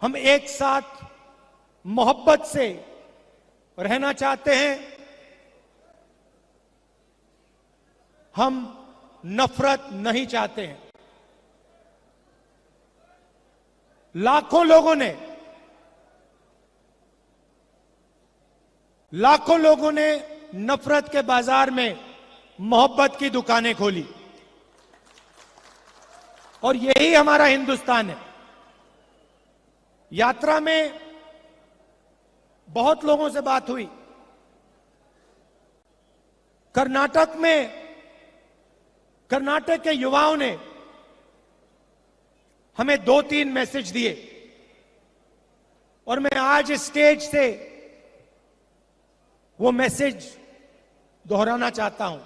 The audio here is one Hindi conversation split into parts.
हम एक साथ मोहब्बत से रहना चाहते हैं। हम नफरत नहीं चाहते हैं। लाखों लोगों ने नफरत के बाजार में मोहब्बत की दुकानें खोली और यही हमारा हिंदुस्तान है। यात्रा में बहुत लोगों से बात हुई। कर्नाटक के युवाओं ने हमें 2-3 मैसेज दिए और मैं आज इस स्टेज से वो मैसेज दोहराना चाहता हूं।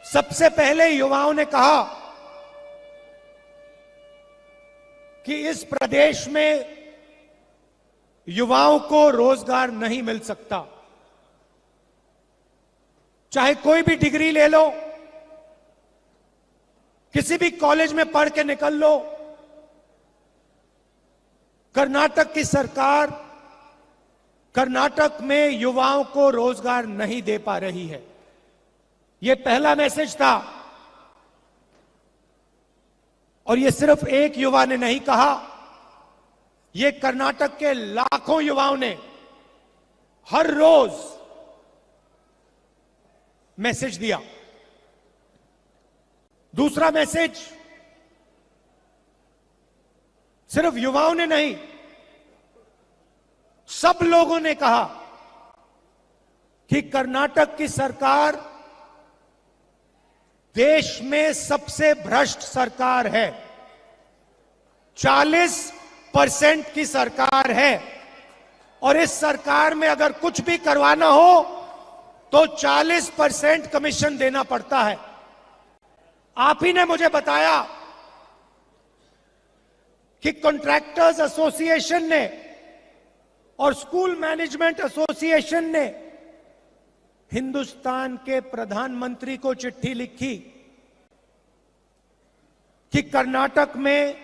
सबसे पहले युवाओं ने कहा कि इस प्रदेश में युवाओं को रोजगार नहीं मिल सकता। चाहे कोई भी डिग्री ले लो, किसी भी कॉलेज में पढ़ के निकल लो, कर्नाटक की सरकार कर्नाटक में युवाओं को रोजगार नहीं दे पा रही है। यह पहला मैसेज था और यह सिर्फ एक युवा ने नहीं कहा, यह कर्नाटक के लाखों युवाओं ने हर रोज मैसेज दिया। दूसरा मैसेज सिर्फ युवाओं ने नहीं, सब लोगों ने कहा कि कर्नाटक की सरकार देश में सबसे भ्रष्ट सरकार है। 40% की सरकार है और इस सरकार में अगर कुछ भी करवाना हो तो 40% कमीशन देना पड़ता है। आप ही ने मुझे बताया कि कॉन्ट्रैक्टर्स एसोसिएशन ने और स्कूल मैनेजमेंट एसोसिएशन ने हिंदुस्तान के प्रधानमंत्री को चिट्ठी लिखी कि कर्नाटक में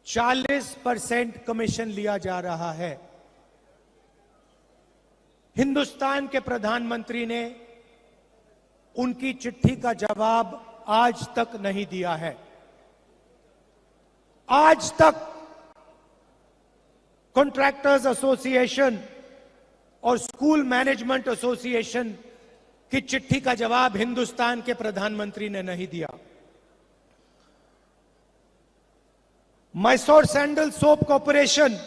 40% कमीशन लिया जा रहा है। हिंदुस्तान के प्रधानमंत्री ने उनकी चिट्ठी का जवाब आज तक नहीं दिया है। आज तक कॉन्ट्रैक्टर्स एसोसिएशन और स्कूल मैनेजमेंट एसोसिएशन की चिट्ठी का जवाब हिंदुस्तान के प्रधानमंत्री ने नहीं दिया। मैसूर सैंडल सोप कॉर्पोरेशन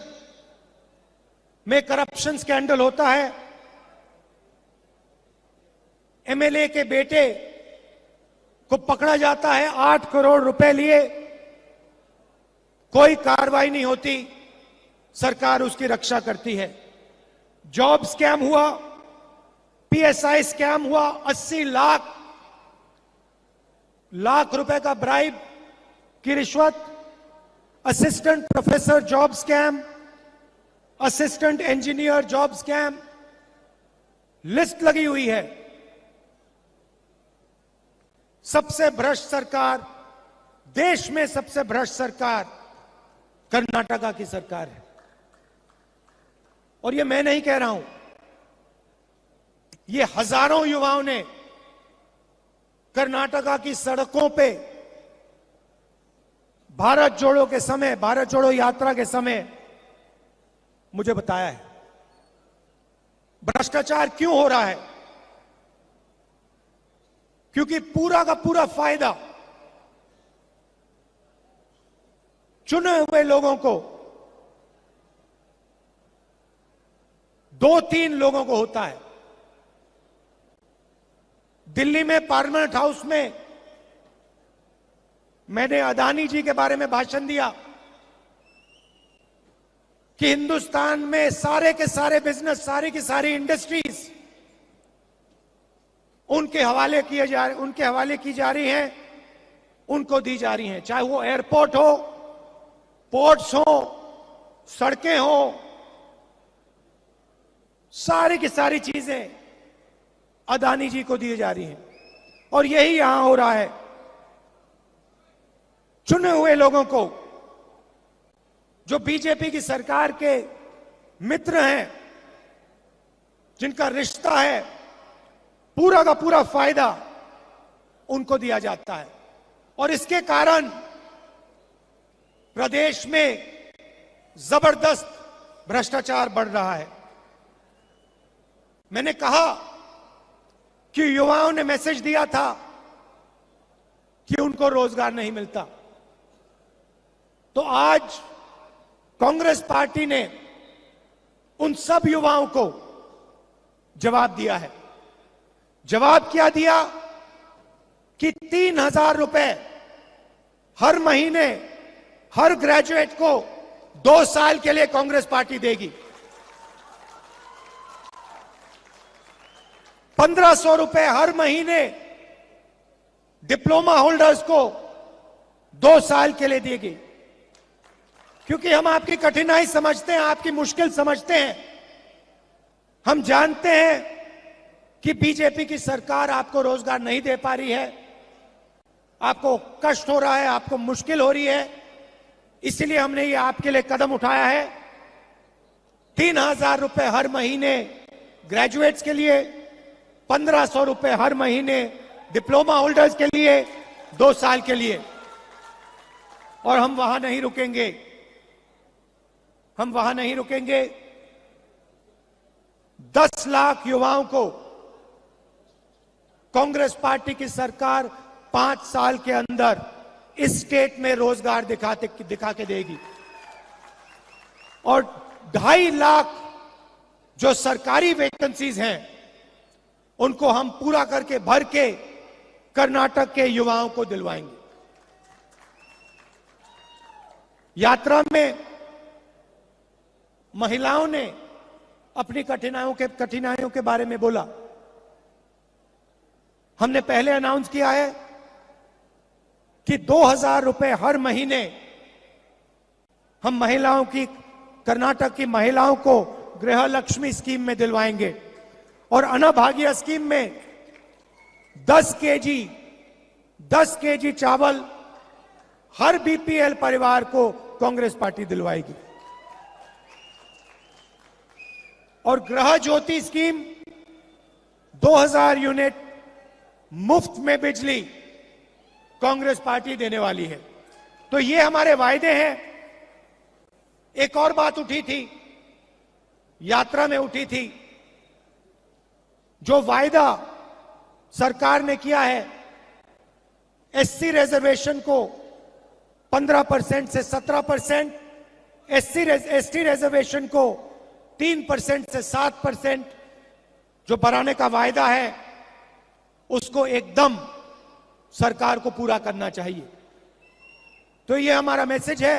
में करप्शन स्कैंडल होता है। एमएलए के बेटे को पकड़ा जाता है, 8 करोड़ रुपए लिए, कोई कार्रवाई नहीं होती, सरकार उसकी रक्षा करती है। जॉब स्कैम हुआ, पीएसआई स्कैम हुआ, 80 लाख रुपए का ब्राइब की रिश्वत, assistant professor job scam, assistant engineer job scam, list लगी हुई है। सबसे भ्रष्ट सरकार, देश में सबसे भ्रष्ट सरकार कर्नाटका की सरकार है। और ये मैं नहीं कह रहा हूं, ये हजारों युवाओं ने कर्नाटका की सड़कों पे भारत जोड़ो के समय, भारत जोड़ो यात्रा के समय मुझे बताया है। भ्रष्टाचार क्यों हो रहा है? क्योंकि पूरा का पूरा फायदा चुने हुए लोगों को, 2-3 लोगों को होता है। दिल्ली में पार्लियामेंट हाउस में मैंने अदानी जी के बारे में भाषण दिया कि हिंदुस्तान में सारे के सारे बिजनेस, सारी की सारी इंडस्ट्रीज उनके हवाले की जा रही हैं, उनको दी जा रही हैं। चाहे वो एयरपोर्ट हो, पोर्ट्स हो, सड़कें हो, सारी की सारी चीजें अदानी जी को दी जा रही हैं। और यही यहां हो रहा है। चुने हुए लोगों को जो बीजेपी की सरकार के मित्र हैं, जिनका रिश्ता है, पूरा का पूरा फायदा उनको दिया जाता है। और इसके कारण प्रदेश में जबरदस्त भ्रष्टाचार बढ़ रहा है। मैंने कहा कि युवाओं ने मैसेज दिया था कि उनको रोजगार नहीं मिलता, तो आज कांग्रेस पार्टी ने उन सब युवाओं को जवाब दिया है। जवाब क्या दिया कि 3,000 रुपए हर महीने हर ग्रेजुएट को 2 साल के लिए कांग्रेस पार्टी देगी। 1,500 रुपए हर महीने डिप्लोमा होल्डर्स को 2 साल के लिए देगी। क्योंकि हम आपकी कठिनाई समझते हैं, आपकी मुश्किल समझते हैं। हम जानते हैं कि बीजेपी की सरकार आपको रोजगार नहीं दे पा रही है, आपको कष्ट हो रहा है, आपको मुश्किल हो रही है, इसलिए हमने ये आपके लिए कदम उठाया है। 3,000 रुपए हर महीने ग्रेजुएट्स के लिए, 1,500 रुपए हर महीने डिप्लोमा होल्डर्स के लिए, 2 साल के लिए। और हम वहां नहीं रुकेंगे, हम वहां नहीं रुकेंगे। 10 लाख युवाओं को कांग्रेस पार्टी की सरकार 5 साल के अंदर इस स्टेट में रोजगार दिखा के देगी। और 2.5 लाख जो सरकारी वैकेंसीज हैं उनको हम पूरा करके भर के कर्नाटक के युवाओं को दिलवाएंगे। यात्रा में महिलाओं ने अपनी कठिनाइयों के बारे में बोला। हमने पहले अनाउंस किया है कि 2,000 रुपए हर महीने हम महिलाओं की, कर्नाटक की महिलाओं को गृह लक्ष्मी स्कीम में दिलवाएंगे। और अन्नभाग्य स्कीम में 10 केजी चावल हर बीपीएल परिवार को कांग्रेस पार्टी दिलवाएगी। और गृह ज्योति स्कीम 2,000 यूनिट मुफ्त में बिजली कांग्रेस पार्टी देने वाली है। तो ये हमारे वायदे हैं। एक और बात उठी थी, यात्रा में उठी थी, जो वायदा सरकार ने किया है एससी रिजर्वेशन को 15% से 17%, एसटी रिजर्वेशन को 3% से 7% जो बढ़ाने का वायदा है उसको एकदम सरकार को पूरा करना चाहिए। तो ये हमारा मैसेज है।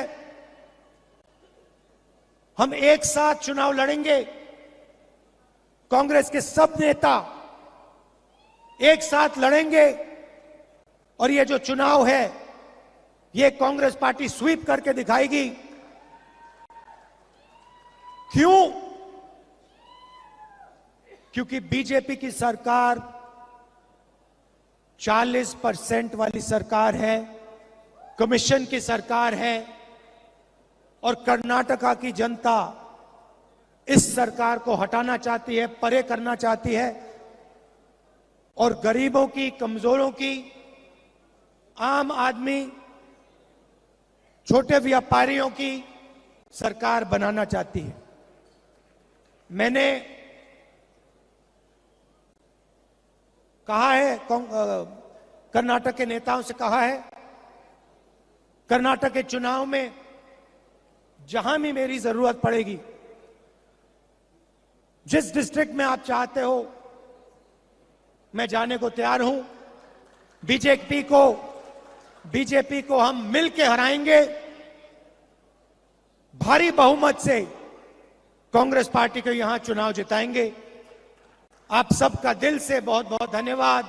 हम एक साथ चुनाव लड़ेंगे। कांग्रेस के सब नेता एक साथ लड़ेंगे और ये जो चुनाव है ये कांग्रेस पार्टी स्वीप करके दिखाएगी। क्यों? क्योंकि बीजेपी की सरकार 40% वाली सरकार है, कमीशन की सरकार है और कर्नाटका की जनता इस सरकार को हटाना चाहती है, परे करना चाहती है और गरीबों की, कमजोरों की, आम आदमी, छोटे व्यापारियों की सरकार बनाना चाहती है। मैंने कहा है, कर्नाटक के नेताओं से कहा है, कर्नाटक के चुनाव में जहां भी मेरी जरूरत पड़ेगी, जिस डिस्ट्रिक्ट में आप चाहते हो मैं जाने को तैयार हूं। बीजेपी को हम मिलकर हराएंगे। भारी बहुमत से कांग्रेस पार्टी को यहां चुनाव जिताएंगे। आप सबका दिल से बहुत बहुत धन्यवाद।